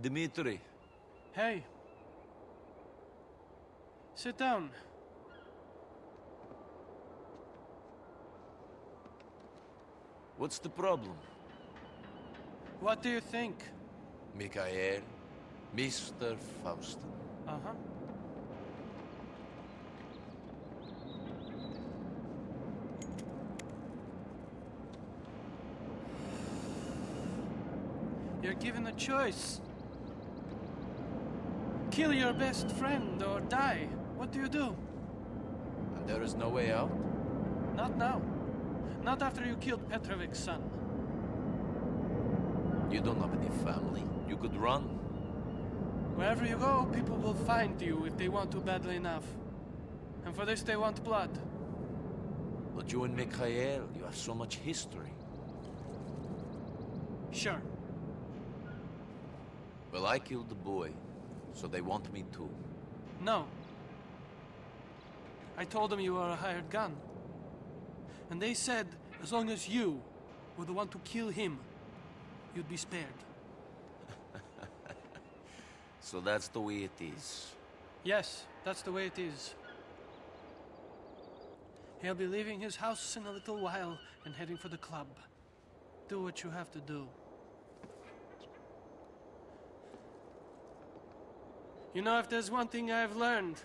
Dmitri. Hey. Sit down. What's the problem? What do you think? Mikhail, Mr. Faustin. Uh-huh. You're given a choice. Kill your best friend or die. What do you do? And there is no way out? Not now. Not after you killed Petrovic's son. You don't have any family. You could run. Wherever you go, people will find you if they want to badly enough. And for this they want blood. But you and Mikhail, you have so much history. Sure. Well, I killed the boy, so they want me too. No. I told them you were a hired gun. And they said, as long as you were the one to kill him, you'd be spared. So that's the way it is. Yes, that's the way it is. He'll be leaving his house in a little while and heading for the club. Do what you have to do. You know, if there's one thing I've learned,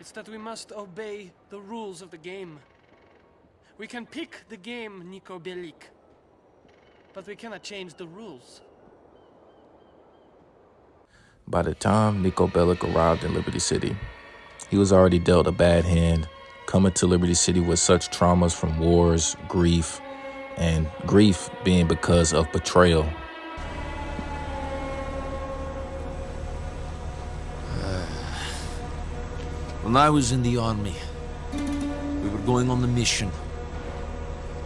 it's that we must obey the rules of the game. We can pick the game, Niko Bellic, but we cannot change the rules. By the time Niko Bellic arrived in Liberty City, he was already dealt a bad hand, coming to Liberty City with such traumas from wars, grief, and grief being because of betrayal. When I was in the army, we were going on a mission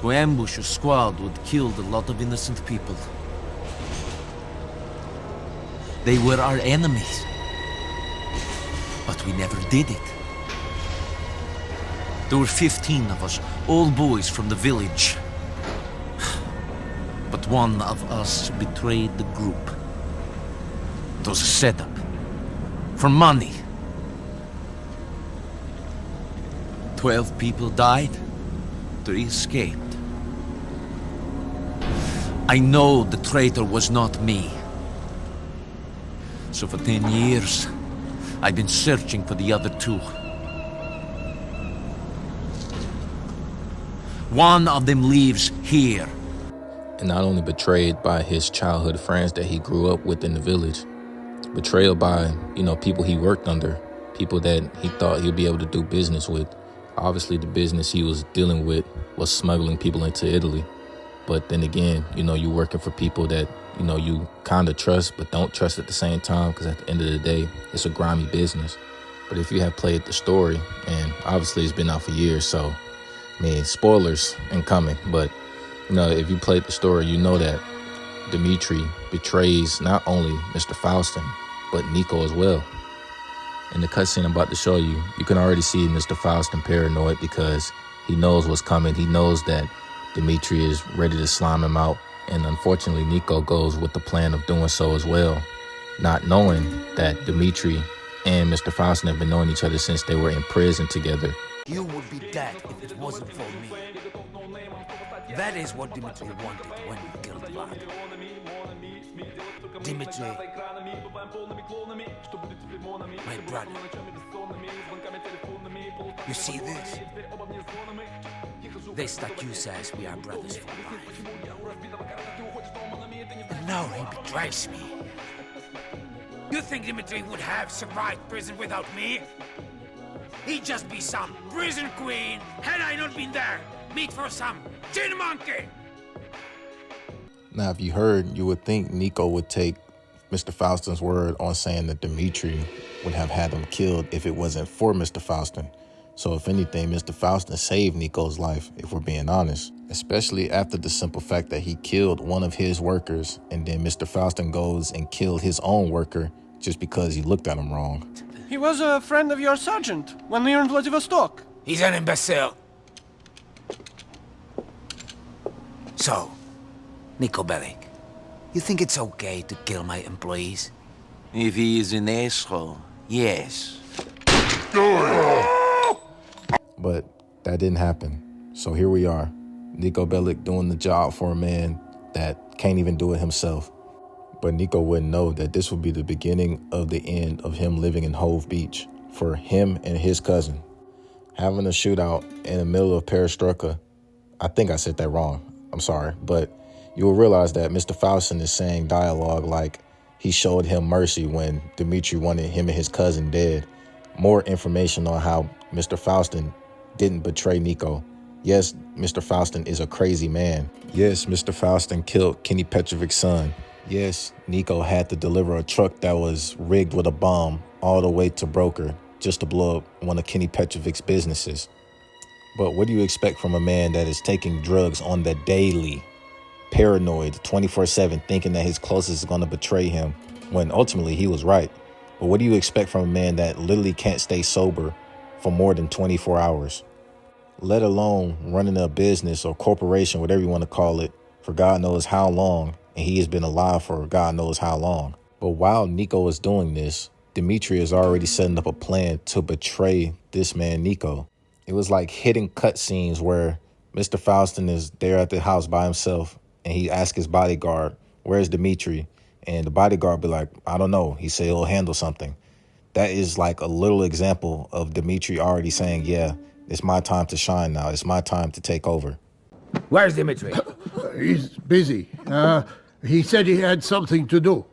to ambush a squad who had killed a lot of innocent people. They were our enemies, but we never did it. There were 15 of us, all boys from the village. But one of us betrayed the group. It was a setup. For money. 12 people died. 3 escaped. I know the traitor was not me. So for 10 years, I've been searching for the other 2. One of them lives here. And not only betrayed by his childhood friends that he grew up with in the village, betrayal by, people he worked under, people that he thought he'd be able to do business with. Obviously, the business he was dealing with was smuggling people into Italy. But then again, you're working for people that, you kind of trust, but don't trust at the same time, because at the end of the day, it's a grimy business. But if you have played the story, and obviously it's been out for years, so, spoilers incoming. But, if you played the story, you know that Dmitri betrays not only Mr. Faustin, but Niko as well. In the cutscene I'm about to show you, you can already see Mr. Faustin paranoid because he knows what's coming. He knows that Dmitri is ready to slime him out. And unfortunately, Niko goes with the plan of doing so as well, not knowing that Dmitri and Mr. Faustin have been knowing each other since they were in prison together. You would be dead if it wasn't for me. That is what Dmitri wanted when he killed Vlad. Dmitri, my brother. You see this? This tattoo says we are brothers for life. And now he betrays me. You think Dmitri would have survived prison without me? He'd just be some prison queen had I not been there. Meat for some tin monkey! Now, if you heard, you would think Niko would take Mr. Faustin's word on saying that Dmitri would have had him killed if it wasn't for Mr. Faustin. So if anything, Mr. Faustin saved Niko's life, if we're being honest. Especially after the simple fact that he killed one of his workers, and then Mr. Faustin goes and killed his own worker just because he looked at him wrong. He was a friend of your sergeant when we were in Vladivostok. He's an imbecile. So, Niko Bellic, You think it's okay to kill my employees? If he is an asshole, yes. But that didn't happen. So here we are, Niko Bellic doing the job for a man that can't even do it himself. But Niko wouldn't know that this would be the beginning of the end of him living in Hove Beach for him and his cousin. Having a shootout in the middle of Perestroika. I think I said that wrong. I'm sorry. But you will realize that Mr. Faustin is saying dialogue like he showed him mercy when Dimitri wanted him and his cousin dead. More information on how Mr. Faustin didn't betray Niko. Yes, Mr. Faustin is a crazy man. Yes, Mr. Faustin killed Kenny Petrovic's son. Yes, Niko had to deliver a truck that was rigged with a bomb all the way to Broker just to blow up one of Kenny Petrovic's businesses. But what do you expect from a man that is taking drugs on the daily, paranoid, 24/7, thinking that his closest is going to betray him when ultimately he was right? But what do you expect from a man that literally can't stay sober for more than 24 hours? Let alone running a business or corporation, whatever you want to call it, for God knows how long, and he has been alive for God knows how long. But while Niko is doing this, Dimitri is already setting up a plan to betray this man, Niko. It was like hidden cutscenes where Mr. Faustin is there at the house by himself, and he asks his bodyguard, "Where's Dimitri?" And the bodyguard be like, "I don't know. He said he'll handle something." That is like a little example of Dimitri already saying, yeah, it's my time to shine now. It's my time to take over. Where's Dimitri? He's busy. He said he had something to do.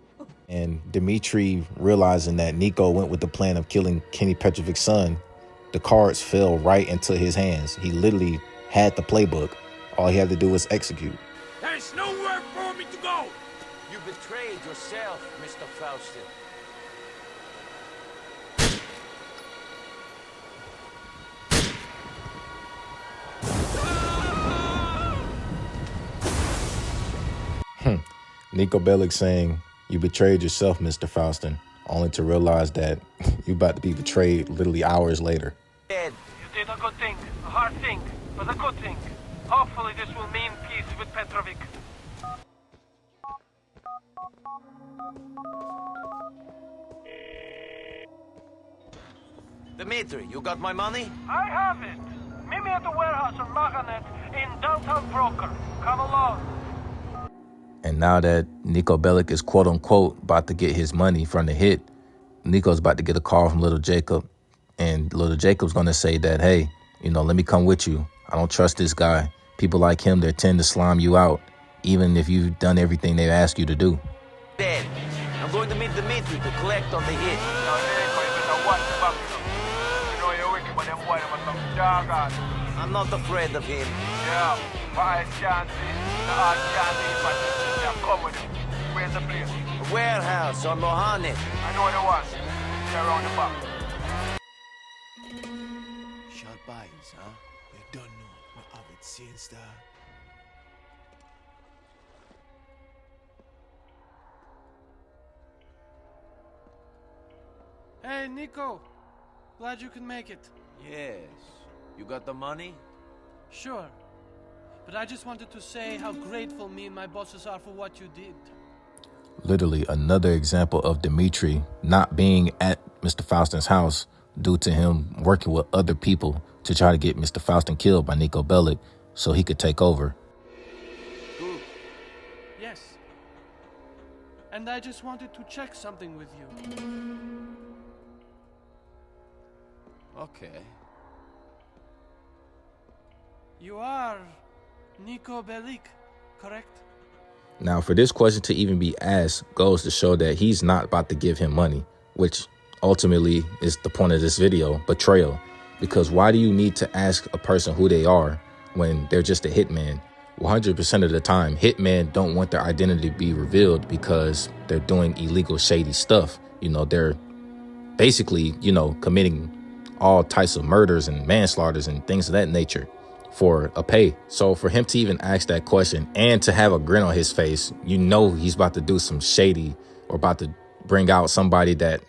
And Dimitri, realizing that Niko went with the plan of killing Kenny Petrovic's son, the cards fell right into his hands. He literally had the playbook. All he had to do was execute. There's nowhere for me to go! You betrayed yourself, Mr. Faustin. Niko Bellic saying, "You betrayed yourself, Mr. Faustin," only to realize that you about to be betrayed literally hours later. Dead. You did a good thing, a hard thing, but a good thing. Hopefully this will mean peace with Petrovic. Dimitri, you got my money? I have it. Meet me at the warehouse on Maganet in downtown Broker. Come along. And now that Niko Bellic is quote unquote about to get his money from the hit, Niko's about to get a call from Little Jacob. And Little Jacob's going to say that, hey, let me come with you. I don't trust this guy. People like him, they tend to slime you out, even if you've done everything they've asked you to do. Dead. I'm going to meet Dimitri to collect on the hit. I'm not afraid of him. Yeah, but chances, the odd chances, but yeah, come with him. Where's the place? A warehouse on Mohane. I know the one. It's around the back. Sharp eyes, huh? You don't know what have it since that. Hey, Niko. Glad you can make it. Yes. You got the money? Sure. But I just wanted to say how grateful me and my bosses are for what you did. Literally another example of Dimitri not being at Mr. Faustin's house due to him working with other people to try to get Mr. Faustin killed by Niko Bellic so he could take over. Yes. And I just wanted to check something with you. Okay. You are Niko Bellic, correct? Now, for this question to even be asked goes to show that he's not about to give him money, which ultimately is the point of this video, betrayal. Because why do you need to ask a person who they are when they're just a hitman? 100% of the time, hitmen don't want their identity to be revealed because they're doing illegal, shady stuff. They're basically, committing all types of murders and manslaughters and things of that nature for a pay. So for him to even ask that question and to have a grin on his face, he's about to do some shady or about to bring out somebody that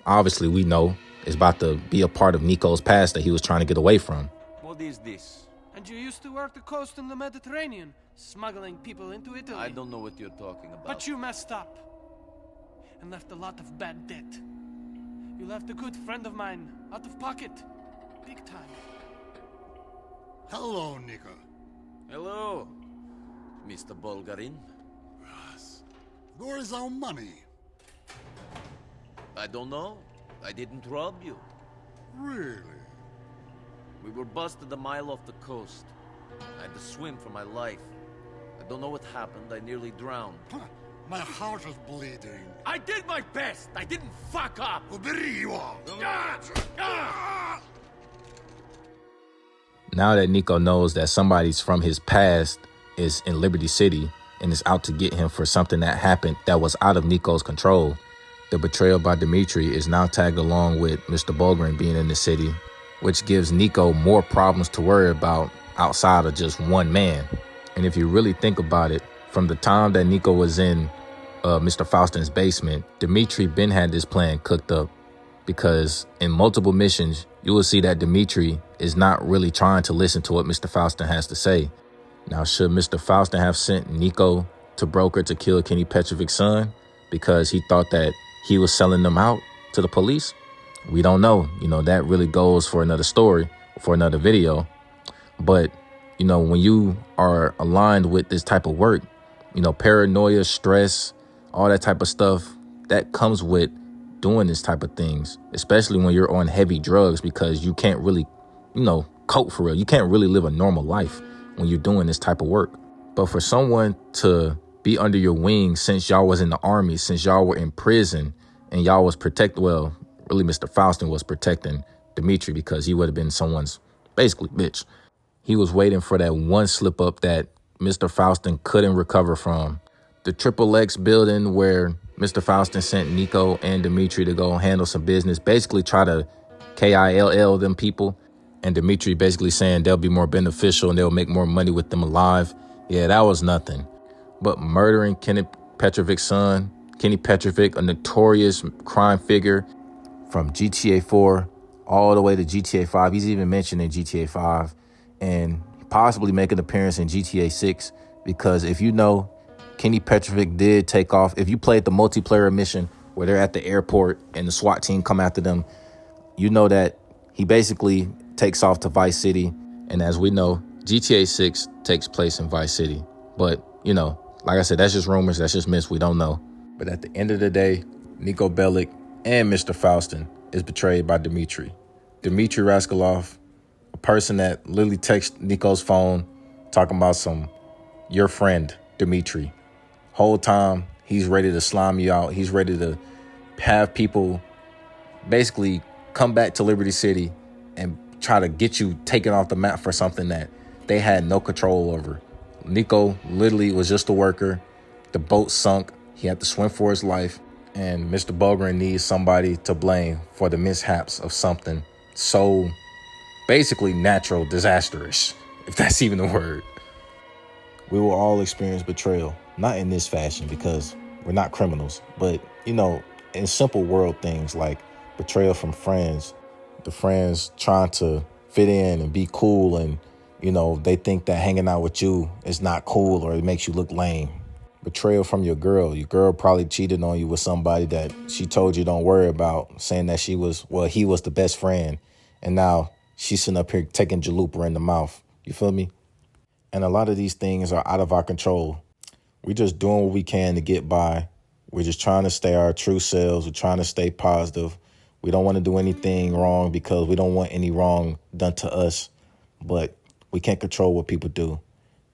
obviously we know is about to be a part of Niko's past that he was trying to get away from. What is this? And said you used to work the coast in the Mediterranean, smuggling people into Italy. I don't know what you're talking about. But you messed up and left a lot of bad debt. You left a good friend of mine out of pocket. Big time. Hello, Niko. Hello, Mr. Bulgarin. Yes. Where is our money? I don't know. I didn't rob you. Really? We were busted a mile off the coast. I had to swim for my life. I don't know what happened. I nearly drowned. Huh. My heart is bleeding. I did my best. I didn't fuck up. Now that Niko knows that somebody's from his past is in Liberty City and is out to get him for something that happened that was out of Niko's control, the betrayal by Dimitri is now tagged along with Mr. Bulgarin being in the city, which gives Niko more problems to worry about outside of just one man. And if you really think about it, from the time that Niko was in Mr. Faustin's basement, Dimitri been had this plan cooked up, because in multiple missions, you will see that Dimitri is not really trying to listen to what Mr. Faustin has to say. Now, should Mr. Faustin have sent Niko to broker to kill Kenny Petrovic's son because he thought that he was selling them out to the police? We don't know. You know, that really goes for another story, for another video. But, you know, when you are aligned with this type of work, you know, paranoia, stress, all that type of stuff that comes with doing this type of things, especially when you're on heavy drugs, because you can't really, you know, cope for real. You can't really live a normal life when you're doing this type of work. But for someone to be under your wing since y'all was in the army, since y'all were in prison, and y'all was well, really Mr. Faustin was protecting Dimitri because he would have been someone's basically bitch. He was waiting for that one slip up that Mr. Faustin couldn't recover from. The Triple X building where Mr. Faustin sent Niko and Dimitri to go handle some business, basically try to KILL them people. And Dimitri basically saying they'll be more beneficial and they'll make more money with them alive. Yeah, that was nothing. But murdering Kenny Petrovic's son, Kenny Petrovic, a notorious crime figure from GTA 4 all the way to GTA 5. He's even mentioned in GTA 5 and possibly make an appearance in GTA 6, because if you know, Kenny Petrovic did take off. If you played the multiplayer mission where they're at the airport and the SWAT team come after them, you know that he basically takes off to Vice City. And as we know, GTA 6 takes place in Vice City. But, you know, like I said, that's just rumors. That's just myths. We don't know. But at the end of the day, Niko Bellic and Mr. Faustin is betrayed by Dimitri. Dimitri Rascalov, a person that literally texts Niko's phone talking about your friend, Dimitri. Whole time, he's ready to slime you out. He's ready to have people basically come back to Liberty City and try to get you taken off the map for something that they had no control over. Niko literally was just a worker. The boat sunk. He had to swim for his life. And Mr. Bulgarin needs somebody to blame for the mishaps of something so basically natural, disastrous, if that's even the word. We will all experience betrayal, not in this fashion because we're not criminals, but, you know, in simple world things like betrayal from friends, the friends trying to fit in and be cool, and, you know, they think that hanging out with you is not cool or it makes you look lame. Betrayal from your girl. Your girl probably cheated on you with somebody that she told you don't worry about, saying that he was the best friend. And now she's sitting up here taking Jalooper in the mouth. You feel me? And a lot of these things are out of our control. We're just doing what we can to get by. We're just trying to stay our true selves. We're trying to stay positive. We don't want to do anything wrong because we don't want any wrong done to us. But we can't control what people do.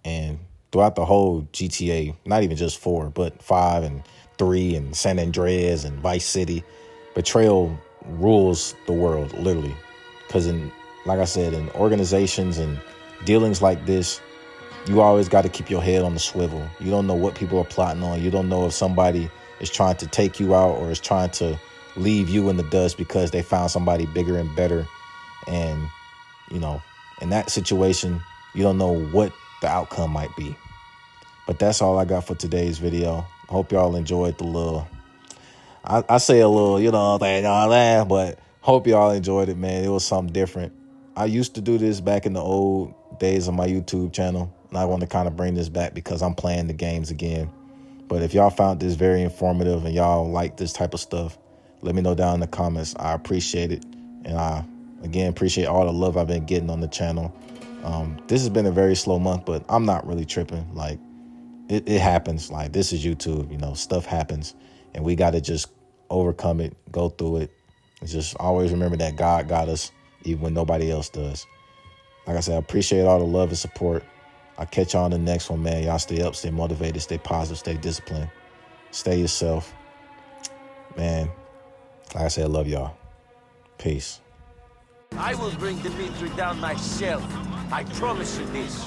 And throughout the whole GTA, not even just 4, but 5 and 3 and San Andreas and Vice City, betrayal rules the world, literally. Because like I said, in organizations and dealings like this, you always got to keep your head on the swivel. You don't know what people are plotting on. You don't know if somebody is trying to take you out or is trying to leave you in the dust because they found somebody bigger and better. And, you know, in that situation, you don't know what the outcome might be. But that's all I got for today's video. I hope y'all enjoyed the little, I say a little, you know, thing, all that, but hope y'all enjoyed it, man. It was something different. I used to do this back in the old days on my YouTube channel, and I want to kind of bring this back because I'm playing the games again. But if y'all found this very informative and y'all like this type of stuff, let me know down in the comments. I appreciate it. And I, again, appreciate all the love I've been getting on the channel. This has been a very slow month, but I'm not really tripping. Like, it happens. Like, this is YouTube, you know, stuff happens. And we got to just overcome it, go through it. And just always remember that God got us, even when nobody else does. Like I said, I appreciate all the love and support. I'll catch y'all on the next one, man. Y'all stay up, stay motivated, stay positive, stay disciplined, stay yourself. Man, like I said, I love y'all. Peace. I will bring Dimitri down myself. I promise you this.